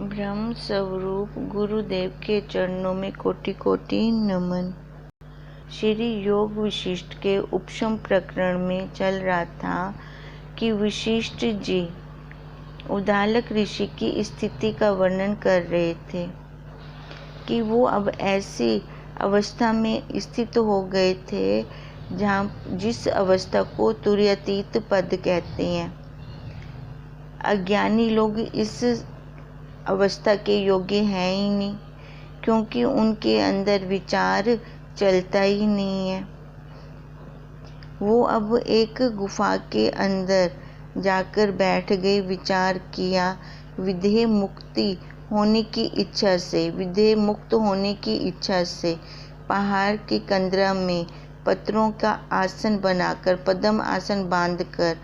ब्रह्म स्वरूप गुरुदेव के चरणों में कोटि कोटि नमन। श्री योग विशिष्ट के उपशम प्रकरण में चल रहा था कि वशिष्ठ जी उद्दालक ऋषि की स्थिति का वर्णन कर रहे थे कि वो अब ऐसी अवस्था में स्थित हो गए थे जिस अवस्था को तुर्यातीत पद कहते हैं। अज्ञानी लोग इस अवस्था के योग्य हैं ही नहीं, क्योंकि उनके अंदर विचार चलता ही नहीं है। वो अब एक गुफा के अंदर जाकर बैठ गए, विचार किया, विधेय मुक्त होने की इच्छा से पहाड़ की कंदरा में पत्थरों का आसन बनाकर, पद्म आसन बांधकर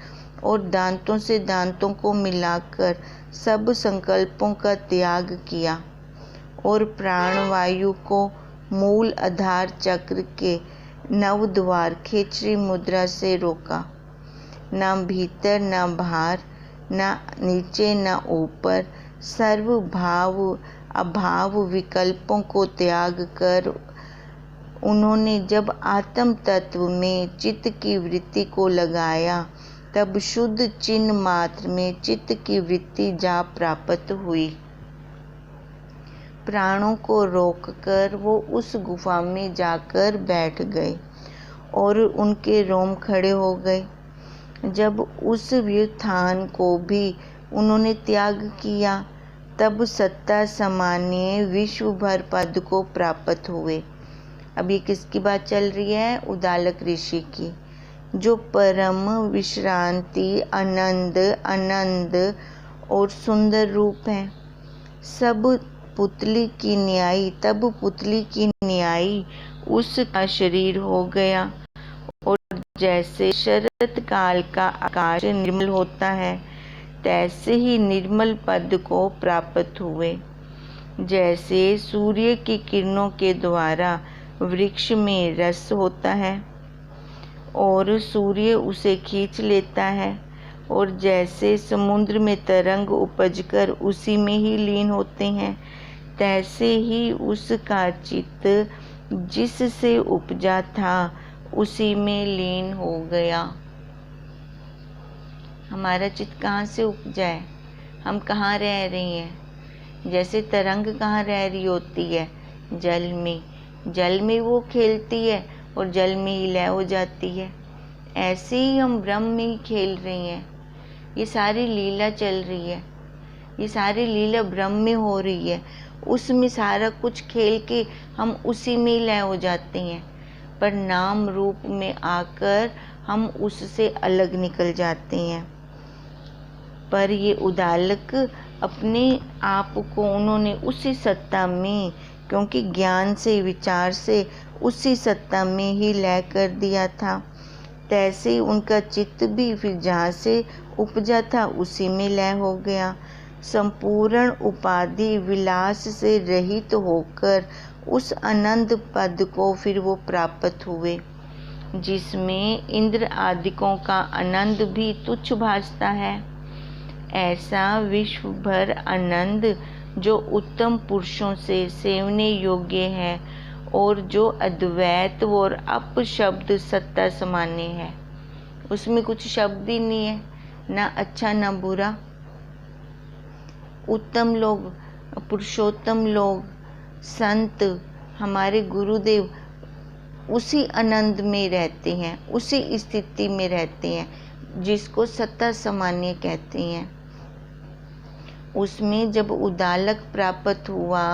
और दांतों से दांतों को मिलाकर सब संकल्पों का त्याग किया और प्राणवायु को मूल आधार चक्र के नव द्वार खेचरी मुद्रा से रोका। ना भीतर ना बाहर, ना नीचे ना ऊपर, सर्व भाव अभाव विकल्पों को त्याग कर उन्होंने जब आत्म तत्व में चित्त की वृत्ति को लगाया, तब शुद्ध चिन्ह मात्र में चित्त की वृत्ति जा प्राप्त हुई। प्राणों को रोककर वो उस गुफा में जाकर बैठ गए और उनके रोम खड़े हो गए। जब उस व्युत्थान को भी उन्होंने त्याग किया, तब सत्ता सामान्य विश्व भर पद को प्राप्त हुए। अब ये किसकी बात चल रही है? उद्दालक ऋषि की, जो परम विश्रांति आनंद और सुंदर रूप है। तब पुतली की न्यायी उसका शरीर हो गया और जैसे शरत काल का आकाश निर्मल होता है, तैसे ही निर्मल पद को प्राप्त हुए। जैसे सूर्य की किरणों के द्वारा वृक्ष में रस होता है और सूर्य उसे खींच लेता है, और जैसे समुद्र में तरंग उपजकर उसी में ही लीन होते हैं, तैसे ही उसका चित्त जिससे उपजा था उसी में लीन हो गया। हमारा चित्त कहाँ से उपजा है? हम कहाँ रह रही हैं? जैसे तरंग कहाँ रह रही होती है? जल में। जल में वो खेलती है और जल में ही लय हो जाती है। ऐसे ही हम ब्रह्म में ही खेल रही हैं। ये सारी लीला चल रही है, ये सारी लीला ब्रह्म में हो रही है। उसमें सारा कुछ खेल के हम उसी में ही लय हो जाते हैं, पर नाम रूप में आकर हम उससे अलग निकल जाते हैं। पर ये उद्दालक अपने आप को उन्होंने उसी सत्ता में, क्योंकि ज्ञान से विचार से उसी सत्ता में ही लय कर दिया था, तैसे ही उनका चित्त भी फिर जहाँ से उपजा था उसी में लय हो गया। संपूर्ण उपाधि विलास से रहित होकर उस आनंद पद को फिर वो प्राप्त हुए, जिसमें इंद्र आदिकों का आनंद भी तुच्छ भासता है। ऐसा विश्व भर आनंद जो उत्तम पुरुषों से सेवने योग्य है और जो अद्वैत और अपशब्द सत्ता सामान्य है, उसमें कुछ शब्द ही नहीं है, ना अच्छा ना बुरा। उत्तम लोग, पुरुषोत्तम लोग, संत, हमारे गुरुदेव उसी आनंद में रहते हैं, उसी स्थिति में रहते हैं जिसको सत्ता सामान्य कहते हैं। उसमें जब उद्दालक प्राप्त हुआ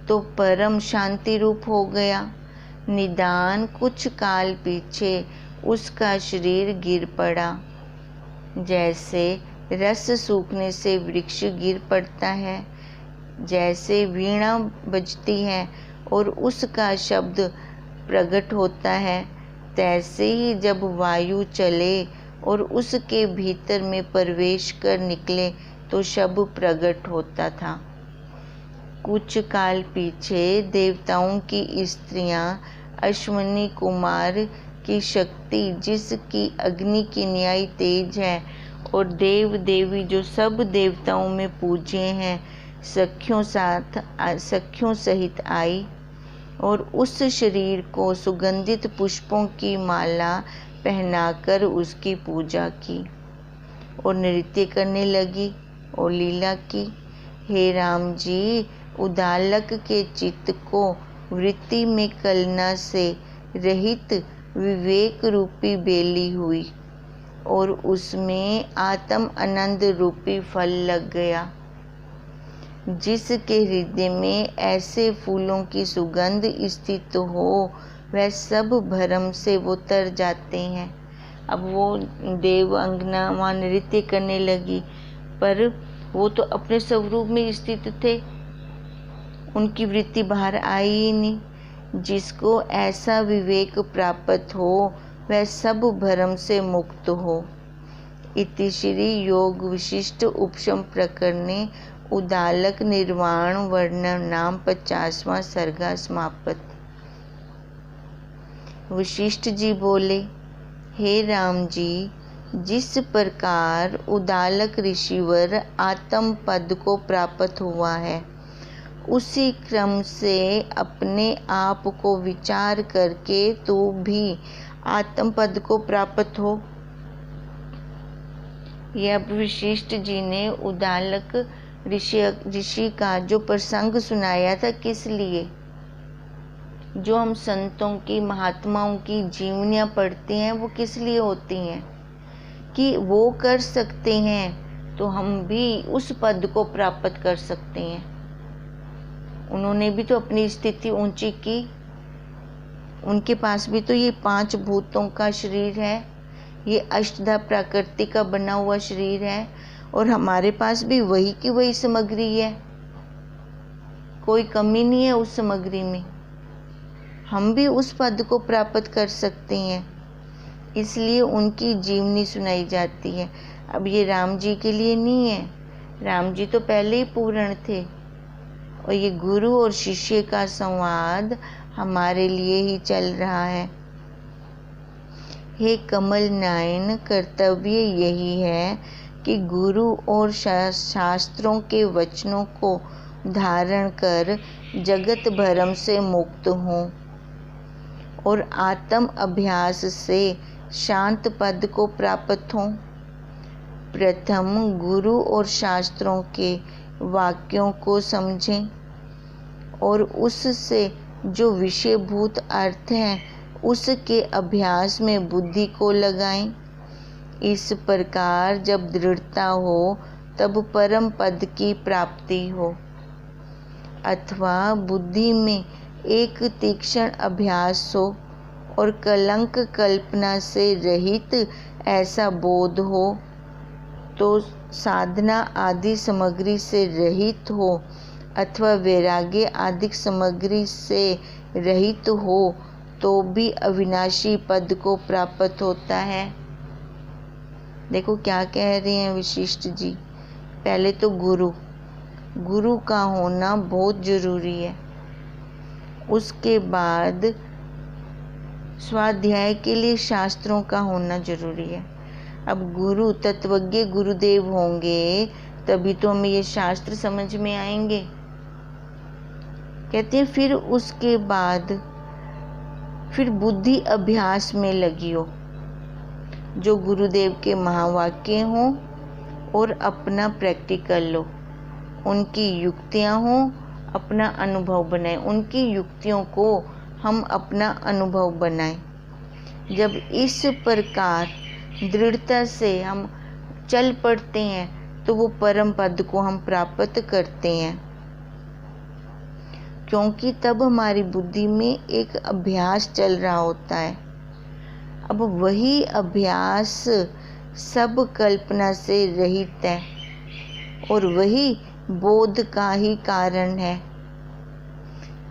तो परम शांति रूप हो गया। निदान कुछ काल पीछे उसका शरीर गिर पड़ा, जैसे रस सूखने से वृक्ष गिर पड़ता है, जैसे वीणा बजती है और उसका शब्द प्रकट होता है, तैसे ही जब वायु चले और उसके भीतर में प्रवेश कर निकले तो शब्द प्रकट होता था। कुछ काल पीछे देवताओं की स्त्रियां अश्विनी कुमार की शक्ति, जिसकी अग्नि की न्याय तेज है, और देव देवी जो सब देवताओं में पूज्य हैं, सखियों सहित आई और उस शरीर को सुगंधित पुष्पों की माला पहनाकर उसकी पूजा की और नृत्य करने लगी और लीला की। हे राम जी, उदालक के चित्त को वृत्ति में कलना से रहित विवेक रूपी बेली हुई और उसमें आत्म आनंद रूपी फल लग गया। जिसके हृदय में ऐसे फूलों की सुगंध स्थित हो वह सब भ्रम से वो तर जाते हैं। अब वो देव अंगना वहाँ नृत्य करने लगी, पर वो तो अपने स्वरूप में स्थित थे, उनकी वृत्ति बाहर आई ही नहीं। जिसको ऐसा विवेक प्राप्त हो वह सब भ्रम से मुक्त हो। इति श्री योग विशिष्ट उपशम प्रकरणे उदालक निर्वाण वर्णन नाम 50वां सर्गा समाप्त। वशिष्ठ जी बोले, हे राम जी, जिस प्रकार उदालक ऋषिवर आत्म पद को प्राप्त हुआ है, उसी क्रम से अपने आप को विचार करके तू भी आत्म पद को प्राप्त हो। यह अब वशिष्ठ जी ने उदालक ऋषि का जो प्रसंग सुनाया था, किस लिए? जो हम संतों की महात्माओं की जीवनियाँ पढ़ते हैं वो किस लिए होती हैं? कि वो कर सकते हैं तो हम भी उस पद को प्राप्त कर सकते हैं। उन्होंने भी तो अपनी स्थिति ऊंची की, उनके पास भी तो ये 5 भूतों का शरीर है, ये अष्टधा प्रकृति का बना हुआ शरीर है और हमारे पास भी वही की वही सामग्री है, कोई कमी नहीं है उस सामग्री में। हम भी उस पद को प्राप्त कर सकते हैं, इसलिए उनकी जीवनी सुनाई जाती है। अब ये राम जी के लिए नहीं है, राम जी तो पहले ही पूर्ण थे और ये गुरु और शिष्य का संवाद हमारे लिए ही चल रहा है। हे कमल नयन, कर्तव्य यही है कि गुरु और शास्त्रों के वचनों को धारण कर जगत भ्रम से मुक्त हों और आत्म अभ्यास से शांत पद को प्राप्त हों। प्रथम गुरु और शास्त्रों के वाक्यों को समझें और उससे जो विषयभूत अर्थ हैं उसके अभ्यास में बुद्धि को लगाएं। इस प्रकार जब दृढ़ता हो तब परम पद की प्राप्ति हो, अथवा बुद्धि में एक तीक्ष्ण अभ्यास हो और कलंक कल्पना से रहित ऐसा बोध हो, तो साधना आदि सामग्री से रहित हो अथवा वैराग्य आदि सामग्री से रहित हो तो भी अविनाशी पद को प्राप्त होता है। देखो क्या कह रहे हैं वशिष्ठ जी। पहले तो गुरु का होना बहुत जरूरी है, उसके बाद स्वाध्याय के लिए शास्त्रों का होना जरूरी है। अब गुरु तत्वज्ञ गुरुदेव होंगे तभी तो हमें ये शास्त्र समझ में आएंगे। कहते हैं फिर उसके बाद फिर बुद्धि अभ्यास में लगी हो, जो गुरुदेव के महावाक्य हों और अपना प्रैक्टिकल लो, उनकी युक्तियाँ हों, अपना अनुभव बनाएं, उनकी युक्तियों को हम अपना अनुभव बनाएं। जब इस प्रकार दृढ़ता से हम चल पड़ते हैं तो वो परम पद को हम प्राप्त करते हैं, क्योंकि तब हमारी बुद्धि में एक अभ्यास चल रहा होता है। अब वही अभ्यास सब कल्पना से रहित है और वही बोध का ही कारण है।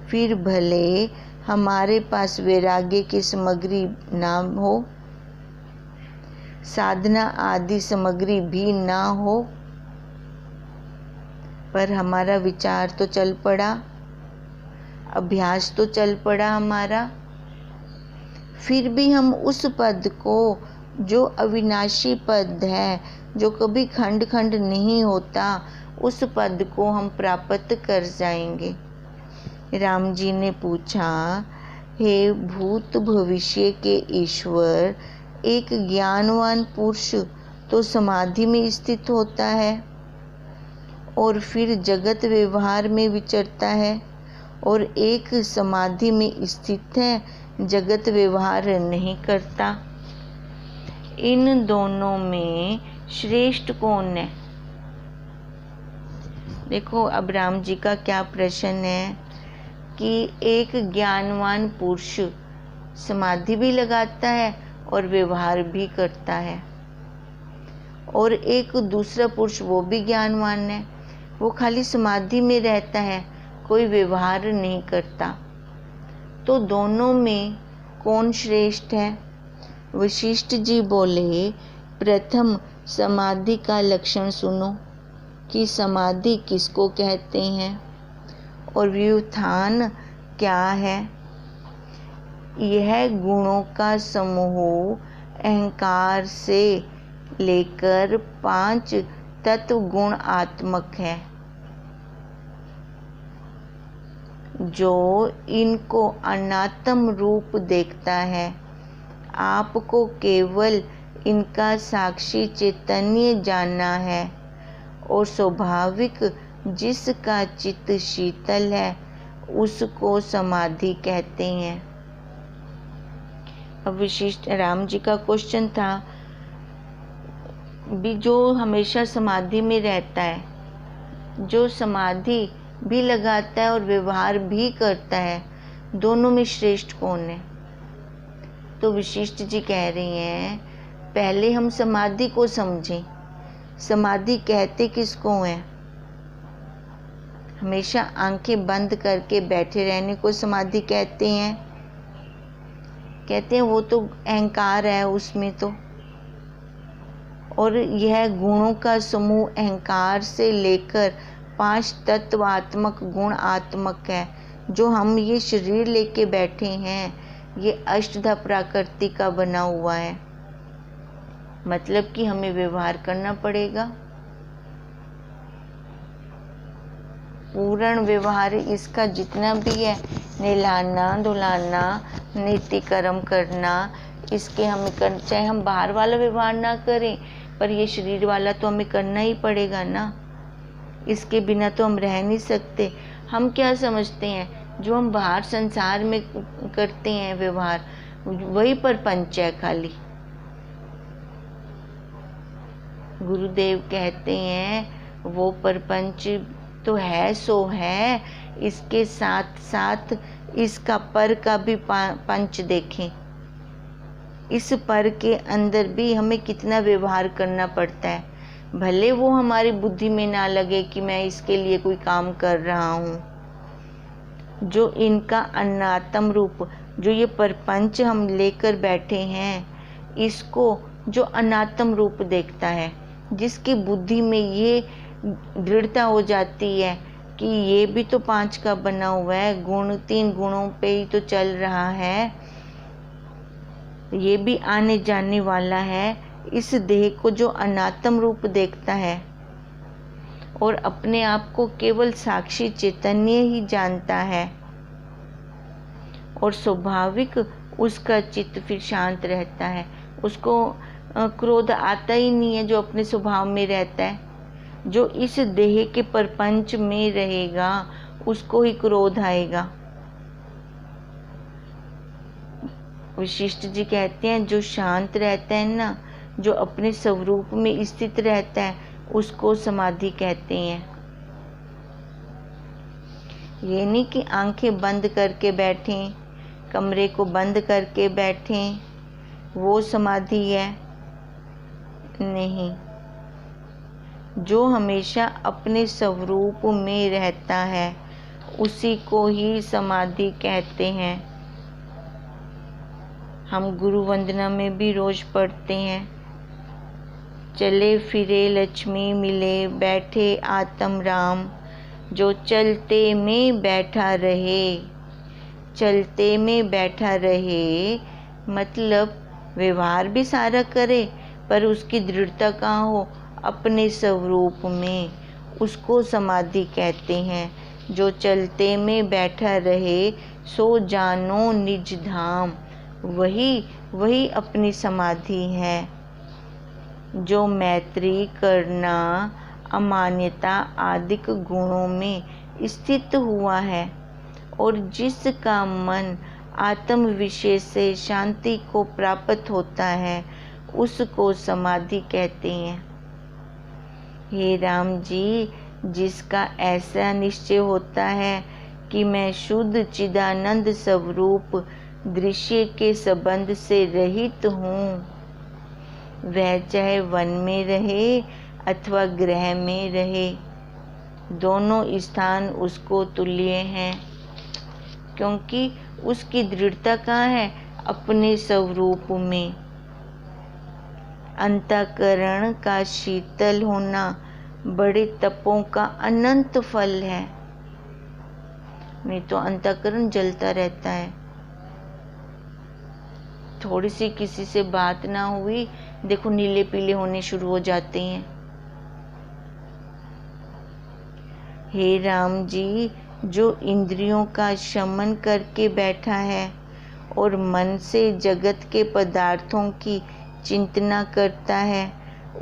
फिर भले हमारे पास वैराग्य की सामग्री ना हो, साधना आदि सामग्री भी ना हो, पर हमारा विचार तो चल पड़ा, अभ्यास तो चल पड़ा हमारा। फिर भी हम उस पद को, जो अविनाशी पद है, जो कभी खंड खंड नहीं होता, उस पद को हम प्राप्त कर जाएंगे। राम जी ने पूछा, हे भूत भविष्य के ईश्वर, एक ज्ञानवान पुरुष तो समाधि में स्थित होता है और फिर जगत व्यवहार में विचरता है, और एक समाधि में स्थित है, जगत व्यवहार नहीं करता। इन दोनों में श्रेष्ठ कौन है? देखो अब राम जी का क्या प्रश्न है कि एक ज्ञानवान पुरुष समाधि भी लगाता है और व्यवहार भी करता है, और एक दूसरा पुरुष वो भी ज्ञानवान है, वो खाली समाधि में रहता है, कोई व्यवहार नहीं करता। तो दोनों में कौन श्रेष्ठ है? वशिष्ठ जी बोले, प्रथम समाधि का लक्षण सुनो कि समाधि किसको कहते हैं और व्युत्थान क्या है। यह गुणों का समूह अहंकार से लेकर 5 तत्व गुण आत्मक है, जो इनको अनात्म रूप देखता है। आपको केवल इनका साक्षी चैतन्य जानना है, और स्वाभाविक जिसका चित्त शीतल है उसको समाधि कहते हैं। अब विशिष्ट राम जी का क्वेश्चन था भी, जो हमेशा समाधि में रहता है, जो समाधि भी लगाता है और व्यवहार भी करता है, दोनों में श्रेष्ठ कौन है? तो वशिष्ठ जी कह रही हैं, पहले हम समाधि को समझें। समाधि कहते किसको है? हमेशा आंखें बंद करके बैठे रहने को समाधि कहते हैं। कहते हैं वो तो अहंकार है उसमें तो, और यह गुणों का समूह अहंकार से लेकर 5 तत्वात्मक गुण आत्मक है। जो हम ये शरीर लेके बैठे हैं, ये अष्टधा प्रकृति का बना हुआ है, मतलब कि हमें व्यवहार करना पड़ेगा। पूर्ण व्यवहार इसका जितना भी है, नहलाना धुलाना नीति कर्म करना, इसके हमें करना, चाहे हम बाहर वाला व्यवहार ना करें पर ये शरीर वाला तो हमें करना ही पड़ेगा ना। इसके बिना तो हम रह नहीं सकते। हम क्या समझते हैं, जो हम बाहर संसार में करते हैं व्यवहार, वही परपंच है खाली। गुरुदेव कहते हैं वो परपंच तो है सो है, इसके साथ साथ इसका पर का भी पंच देखें। इस पर के अंदर भी हमें कितना व्यवहार करना पड़ता है। भले वो हमारी बुद्धि में ना लगे कि मैं इसके लिए कोई काम कर रहा हूँ। जो इनका अनात्म रूप, जो ये परपंच हम लेकर बैठे हैं, इसको जो अनात्म रूप देखता है, जिसकी बुद्धि में ये दृढ़ता हो जाती है कि ये भी तो 5 का बना हुआ है, गुण 3 गुणों पे ही तो चल रहा है, ये भी आने जाने वाला है। इस देह को जो अनात्म रूप देखता है और अपने आप को केवल साक्षी चैतन्य ही जानता है, और स्वाभाविक उसका चित्त फिर शांत रहता है, उसको क्रोध आता ही नहीं है। जो अपने स्वभाव में रहता है, जो इस देह के परपंच में रहेगा उसको ही क्रोध आएगा। वशिष्ठ जी कहते हैं, जो शांत रहता है ना, जो अपने स्वरूप में स्थित रहता है, उसको समाधि कहते हैं। ये नहीं कि आंखें बंद करके बैठें, कमरे को बंद करके बैठें, वो समाधि है नहीं। जो हमेशा अपने स्वरूप में रहता है उसी को ही समाधि कहते हैं। हम गुरु वंदना में भी रोज पढ़ते हैं, चले फिरे लक्ष्मी मिले, बैठे आत्म राम, जो चलते में बैठा रहे। चलते में बैठा रहे मतलब व्यवहार भी सारा करे, पर उसकी दृढ़ता कहाँ हो? अपने स्वरूप में। उसको समाधि कहते हैं। जो चलते में बैठा रहे सो जानो निज धाम, वही अपनी समाधि है। जो मैत्री, करुणा, अमान्यता आदिक गुणों में स्थित हुआ है और जिसका मन आत्म विषय से शांति को प्राप्त होता है, उसको समाधि कहते हैं। हे राम जी, जिसका ऐसा निश्चय होता है कि मैं शुद्ध चिदानंद स्वरूप दृश्य के संबंध से रहित हूँ, वह चाहे वन में रहे अथवा गृह में रहे, दोनों स्थान उसको तुल्य हैं, क्योंकि उसकी दृढ़ता कहाँ है? अपने स्वरूप में। अंतःकरण का शीतल होना बड़े तपों का अनंत फल है। नहीं तो अंतःकरण जलता रहता है। थोड़ी सी किसी से बात ना हुई, देखो नीले पीले होने शुरू हो जाते हैं। हे राम जी, जो इंद्रियों का शमन करके बैठा है और मन से जगत के पदार्थों की चिंतना करता है,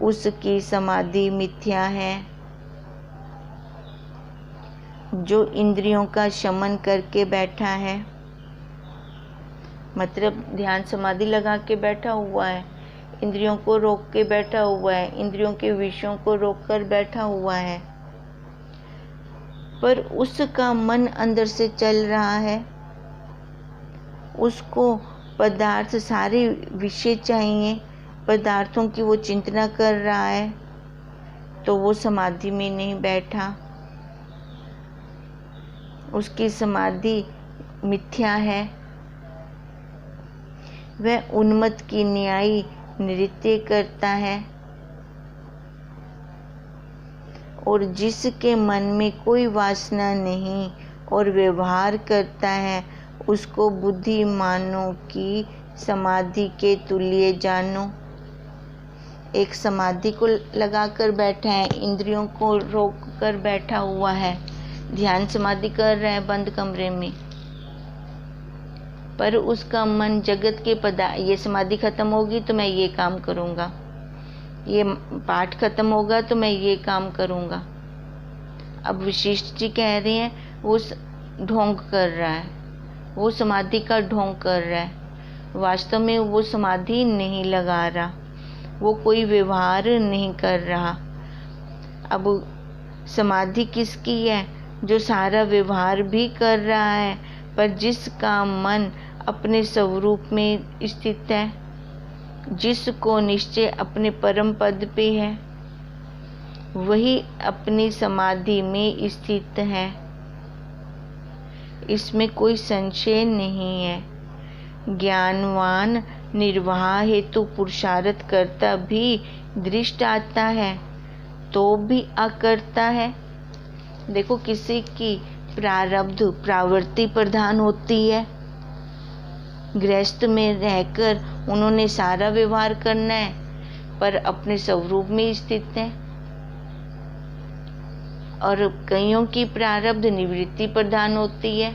उसकी समाधि मिथ्या है। जो इंद्रियों का शमन करके बैठा है, मतलब ध्यान समाधि लगा के बैठा हुआ है, इंद्रियों को रोक के बैठा हुआ है, इंद्रियों के विषयों को रोक कर बैठा हुआ है, पर उसका मन अंदर से चल रहा है, उसको पदार्थ सारे विषय चाहिए, पदार्थों की वो चिंतना कर रहा है, तो वो समाधि में नहीं बैठा, उसकी समाधि मिथ्या है। वह उन्मत्त की न्यायी नृत्य करता है और जिसके मन में कोई वासना नहीं और व्यवहार करता है, उसको बुद्धिमानों की समाधि के तुल्य जानो। एक समाधि को लगाकर बैठा है, इंद्रियों को रोक कर बैठा हुआ है, ध्यान समाधि कर रहा है बंद कमरे में, पर उसका मन जगत के ये समाधि खत्म होगी तो मैं ये काम करूँगा, ये पाठ खत्म होगा तो मैं ये काम करूँगा। अब वशिष्ठ जी कह रहे हैं वो ढोंग कर रहा है, वो समाधि का ढोंग कर रहा है, वास्तव में वो समाधि नहीं लगा रहा, वो कोई व्यवहार नहीं कर रहा। अब समाधि किसकी है? जो सारा व्यवहार भी कर रहा है, पर जिसका मन अपने स्वरूप में स्थित है, जिसको निश्चय अपने परम पद पे है, वही अपनी समाधि में स्थित है। इसमें कोई संशय नहीं है। ज्ञानवान निर्वाह हेतु पुरुषार्थ करता भी दृष्ट आता है तो भी अकर्ता है। देखो किसी की प्रारब्ध प्रवृत्ति प्रधान होती है, गृहस्थ में रहकर उन्होंने सारा व्यवहार करना है, पर अपने स्वरूप में स्थित है, और कईयों की प्रारब्ध निवृत्ति प्रधान होती है,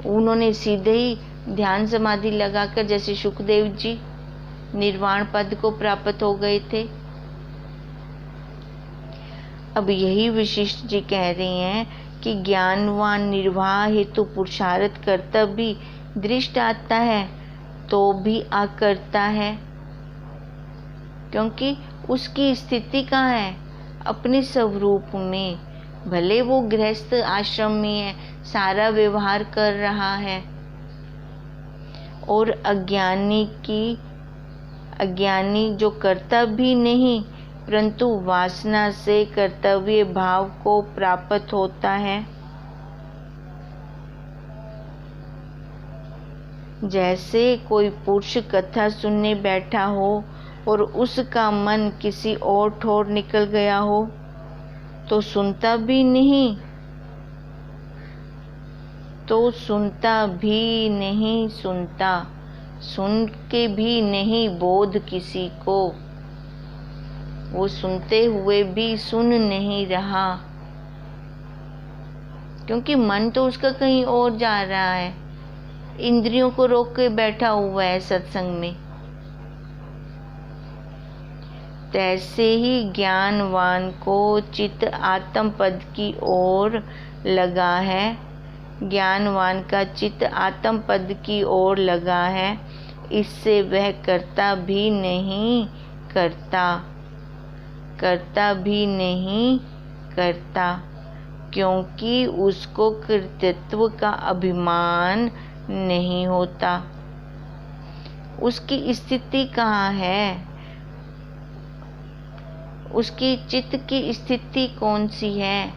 उन्होंने सीधे ही ध्यान समाधि लगाकर, जैसे सुखदेव जी निर्वाण पद को प्राप्त हो गए थे। अब यही वशिष्ठ जी कह रहे हैं कि ज्ञानवान निर्वाह हेतु पुरुषार्थ करता भी दृष्ट आता है तो भी अकर्ता है, क्योंकि उसकी स्थिति कहाँ है? अपने स्वरूप में। भले वो गृहस्थ आश्रम में है, सारा व्यवहार कर रहा है, और अज्ञानी जो करता भी नहीं परंतु वासना से कर्तव्य भाव को प्राप्त होता है। जैसे कोई पुरुष कथा सुनने बैठा हो और उसका मन किसी और ठोर निकल गया हो तो सुनता भी नहीं, सुन के भी नहीं बोध किसी को। वो सुनते हुए भी सुन नहीं रहा, क्योंकि मन तो उसका कहीं और जा रहा है, इंद्रियों को रोक के बैठा हुआ है सत्संग में। तैसे ही ज्ञानवान को चित्त आत्म पद की ओर लगा है, ज्ञानवान का चित्त आत्म पद की ओर लगा है, इससे वह करता भी नहीं करता, क्योंकि उसको कर्तृत्व का अभिमान नहीं होता। उसकी स्थिति कहाँ है? उसकी चित्त की स्थिति कौन सी है?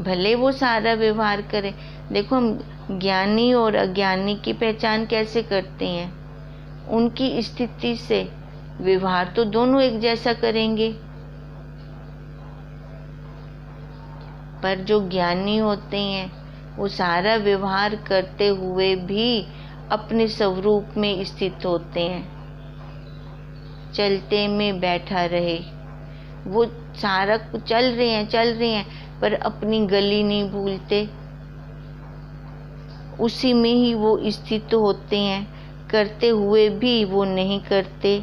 भले वो सारा व्यवहार करे। देखो, हम ज्ञानी और अज्ञानी की पहचान कैसे करते हैं? उनकी स्थिति से। व्यवहार तो दोनों एक जैसा करेंगे, पर जो ज्ञानी होते हैं वो सारा व्यवहार करते हुए भी अपने स्वरूप में स्थित होते हैं। चलते में बैठा रहे, वो सारा चल रहे हैं पर अपनी गली नहीं भूलते, उसी में ही वो स्थित होते हैं। करते हुए भी वो नहीं करते,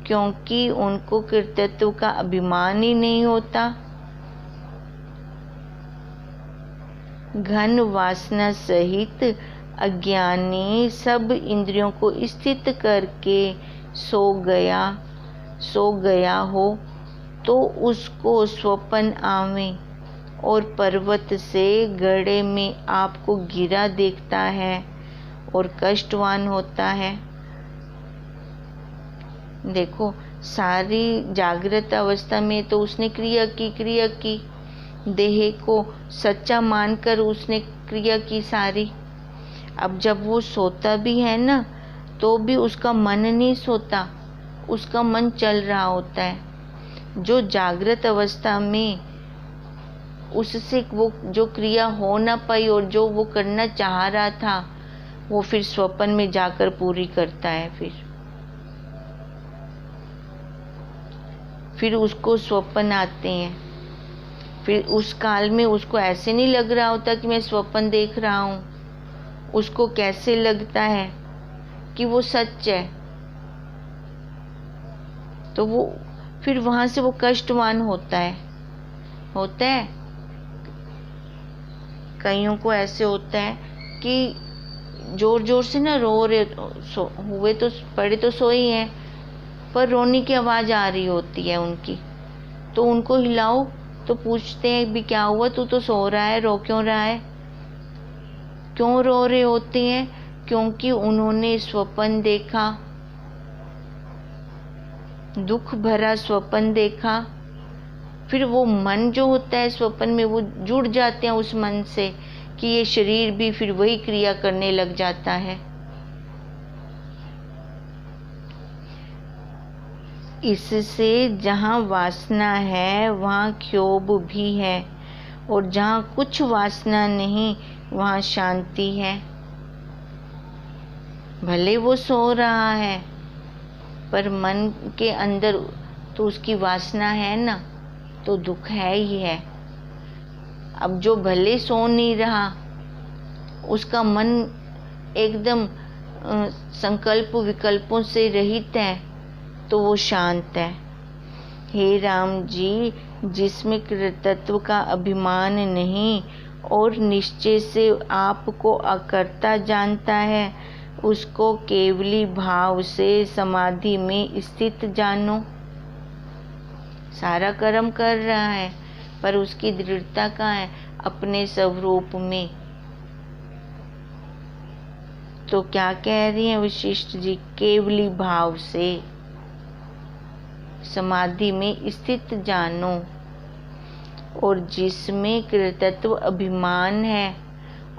क्योंकि उनको कर्तृत्व का अभिमान ही नहीं होता। घन वासना सहित अज्ञानी सब इंद्रियों को स्थित करके सो गया हो तो उसको स्वप्न आवे और पर्वत से गड्ढे में आपको गिरा देखता है और कष्टवान होता है। देखो, सारी जागृत अवस्था में तो उसने क्रिया की, देह को सच्चा मानकर उसने क्रिया की सारी। अब जब वो सोता भी है ना, तो भी उसका मन नहीं सोता, उसका मन चल रहा होता है। जो जागृत अवस्था में उससे वो जो क्रिया हो ना पाई और जो वो करना चाह रहा था, वो फिर स्वप्न में जाकर पूरी करता है। फिर उसको स्वप्न आते हैं। फिर उस काल में उसको ऐसे नहीं लग रहा होता कि मैं स्वप्न देख रहा हूँ, उसको कैसे लगता है कि वो सच है। तो वो फिर वहाँ से वो कष्टवान होता है। कईयों को ऐसे होता है कि जोर जोर से ना रो रहे हुए तो पड़े तो सोए हैं, पर रोने की आवाज़ आ रही होती है उनकी, तो उनको हिलाओ तो पूछते हैं भी क्या हुआ, तू तो सो रहा है, रो क्यों रहा है? क्यों रो रहे होते हैं? क्योंकि उन्होंने स्वप्न देखा, दुख भरा स्वप्न देखा। फिर वो मन जो होता है स्वप्न में, वो जुड़ जाते हैं उस मन से कि ये शरीर भी फिर वही क्रिया करने लग जाता है। इससे जहाँ वासना है वहाँ क्षोभ भी है, और जहाँ कुछ वासना नहीं वहाँ शांति है। भले वो सो रहा है, पर मन के अंदर तो उसकी वासना है ना, तो दुख है ही है। अब जो भले सो नहीं रहा, उसका मन एकदम संकल्प विकल्पों से रहित है, तो वो शांत है। हे राम जी, जिसमें कर्तृत्व का अभिमान नहीं और निश्चय से आपको अकर्ता जानता है, उसको केवली भाव से समाधि में स्थित जानो। सारा कर्म कर रहा है, पर उसकी दृढ़ता कहाँ है? अपने स्वरूप में। तो क्या कह रही हैं वशिष्ठ जी? केवली भाव से समाधि में स्थित जानो। और जिसमें कर्तृत्व अभिमान है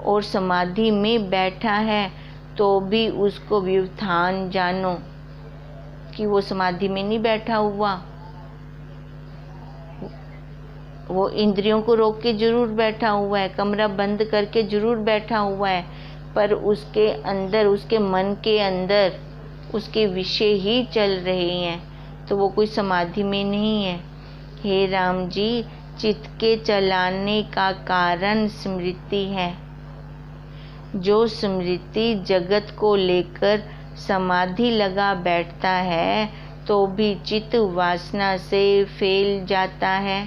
और समाधि में बैठा है, तो भी उसको व्यवधान जानो कि वो समाधि में नहीं बैठा हुआ, वो इंद्रियों को रोक के जरूर बैठा हुआ है, कमरा बंद करके जरूर बैठा हुआ है, पर उसके अंदर, उसके मन के अंदर उसके विषय ही चल रहे हैं। तो वो कोई समाधि में नहीं है। हे राम जी, चित्त के चलाने का कारण स्मृति है। जो स्मृति जगत को लेकर समाधि लगा बैठता है तो भी चित्त वासना से फैल जाता है।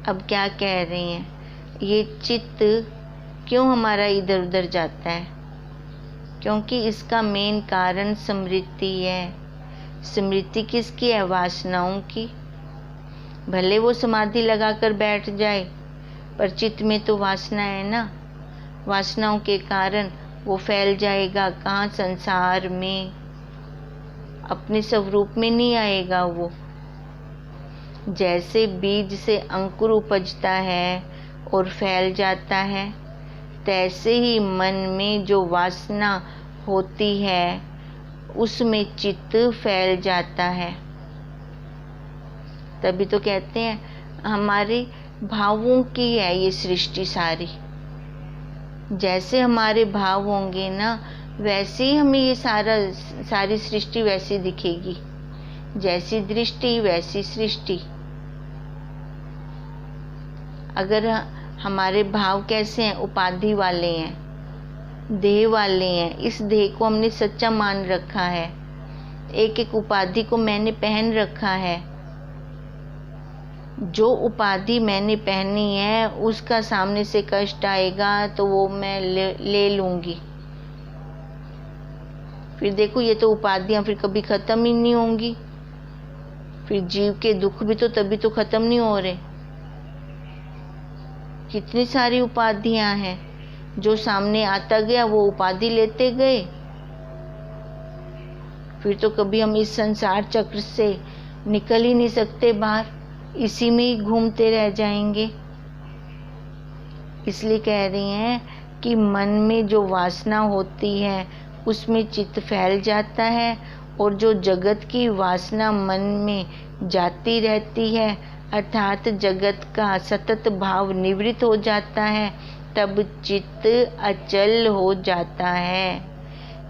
अब क्या कह रही हैं, ये चित्त क्यों हमारा इधर उधर जाता है? क्योंकि इसका मेन कारण स्मृति है। स्मृति किसकी है? वासनाओं की। भले वो समाधि लगाकर बैठ जाए, पर चित्त में तो वासना है ना। वासनाओं के कारण वो फैल जाएगा कहाँ? संसार में। अपने स्वरूप में नहीं आएगा वो। जैसे बीज से अंकुर उपजता है और फैल जाता है, तैसे ही मन में जो वासना होती है उसमें चित्त फैल जाता है। तभी तो कहते हैं हमारे भावों की है ये सृष्टि सारी। जैसे हमारे भाव होंगे ना, वैसे ही हमें ये सारी सृष्टि वैसी दिखेगी। जैसी दृष्टि वैसी सृष्टि। अगर हमारे भाव कैसे हैं? उपाधि वाले हैं, देह वाले हैं। इस देह को हमने सच्चा मान रखा है। एक एक उपाधि को मैंने पहन रखा है। जो उपाधि मैंने पहनी है उसका सामने से कष्ट आएगा तो वो मैं ले लूँगी। फिर देखो, ये तो उपाधियाँ फिर कभी ख़त्म ही नहीं होंगी। फिर जीव के दुख भी तो तभी तो ख़त्म नहीं हो रहे। कितनी सारी उपाधियां हैं, जो सामने आता गया वो उपाधि लेते गए। फिर तो कभी हम इस संसार चक्र से निकल ही नहीं सकते बाहर, इसी में ही घूमते रह जाएंगे। इसलिए कह रही हैं कि मन में जो वासना होती है उसमें चित्त फैल जाता है, और जो जगत की वासना मन में जाती रहती है, अर्थात जगत का सतत भाव निवृत्त हो जाता है, तब चित्त अचल हो जाता है।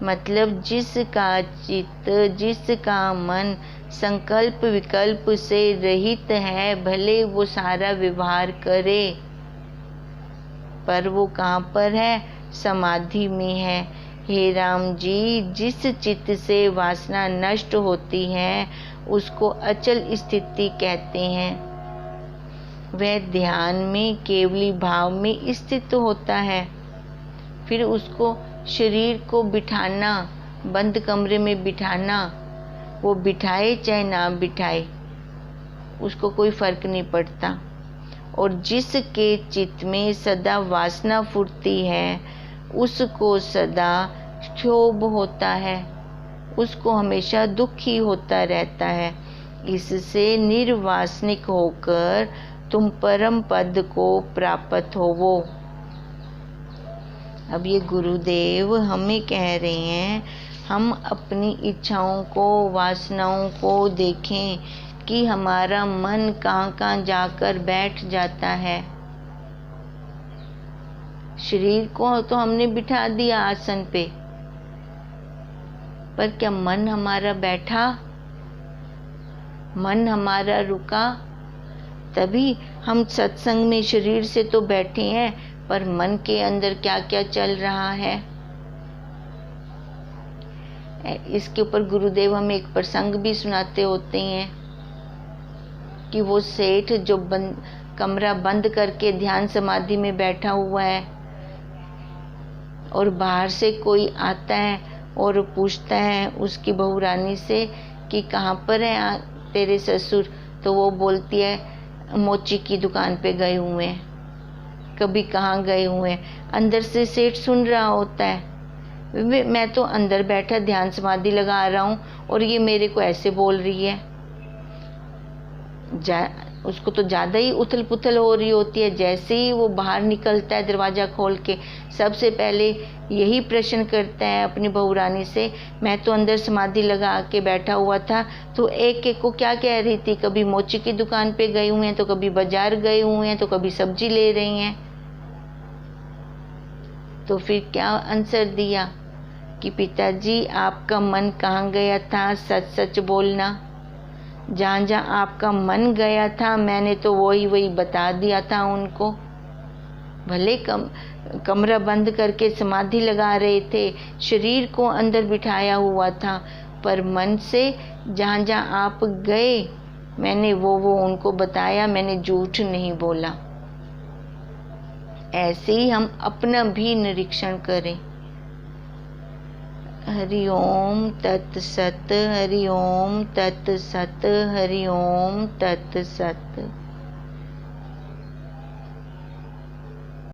मतलब जिसका चित्त, जिसका मन संकल्प विकल्प से रहित है, भले वो सारा व्यवहार करे, पर वो कहाँ पर है? समाधि में है। हे राम जी, जिस चित्त से वासना नष्ट होती है उसको अचल स्थिति कहते हैं। वह ध्यान में केवली भाव में स्थित होता है। फिर उसको शरीर को बिठाना, बंद कमरे में बिठाना, वो बिठाए चाहे ना बिठाए, उसको कोई फर्क नहीं पड़ता। और जिसके चित्त में सदा वासना फुरती है उसको सदा क्षोभ होता है, उसको हमेशा दुख ही होता रहता है। इससे निर्वासनिक होकर तुम परम पद को प्राप्त होवो। अब ये गुरुदेव हमें कह रहे हैं, हम अपनी इच्छाओं को, वासनाओं को देखें कि हमारा मन कहाँ कहाँ जाकर बैठ जाता है। शरीर को तो हमने बिठा दिया आसन पे, पर क्या मन हमारा बैठा? मन हमारा रुका? तभी हम सत्संग में शरीर से तो बैठे हैं, पर मन के अंदर क्या क्या चल रहा है। इसके ऊपर गुरुदेव हमें एक प्रसंग भी सुनाते होते हैं कि वो सेठ जो कमरा बंद करके ध्यान समाधि में बैठा हुआ है, और बाहर से कोई आता है और पूछता है उसकी बहू रानी से कि कहाँ पर है तेरे ससुर, तो वो बोलती है मोची की दुकान पे गए हुए हैं, कभी कहाँ गए हुए हैं। अंदर से सेठ सुन रहा होता है, मैं तो अंदर बैठा ध्यान समाधि लगा रहा हूँ और ये मेरे को ऐसे बोल रही है। उसको तो ज़्यादा ही उथल पुथल हो रही होती है। जैसे ही वो बाहर निकलता है दरवाज़ा खोल के, सबसे पहले यही प्रश्न करता है अपनी बहू रानी से, मैं तो अंदर समाधि लगा के बैठा हुआ था, तो एक एक को क्या कह रही थी, कभी मोची की दुकान पे गए हुए हैं, तो कभी बाजार गए हुए हैं, तो कभी सब्जी ले रही हैं। तो फिर क्या आंसर दिया कि पिताजी आपका मन कहाँ गया था, सच सच बोलना। जहाँ जहाँ आपका मन गया था मैंने तो वही वही बता दिया था उनको। भले कमरा बंद करके समाधि लगा रहे थे, शरीर को अंदर बिठाया हुआ था, पर मन से जहाँ जहाँ आप गए मैंने वो उनको बताया, मैंने झूठ नहीं बोला। ऐसे ही हम अपना भी निरीक्षण करें। हरि ओम तत्सत, हरि ओम तत्सत, हरि ओम तत्सत।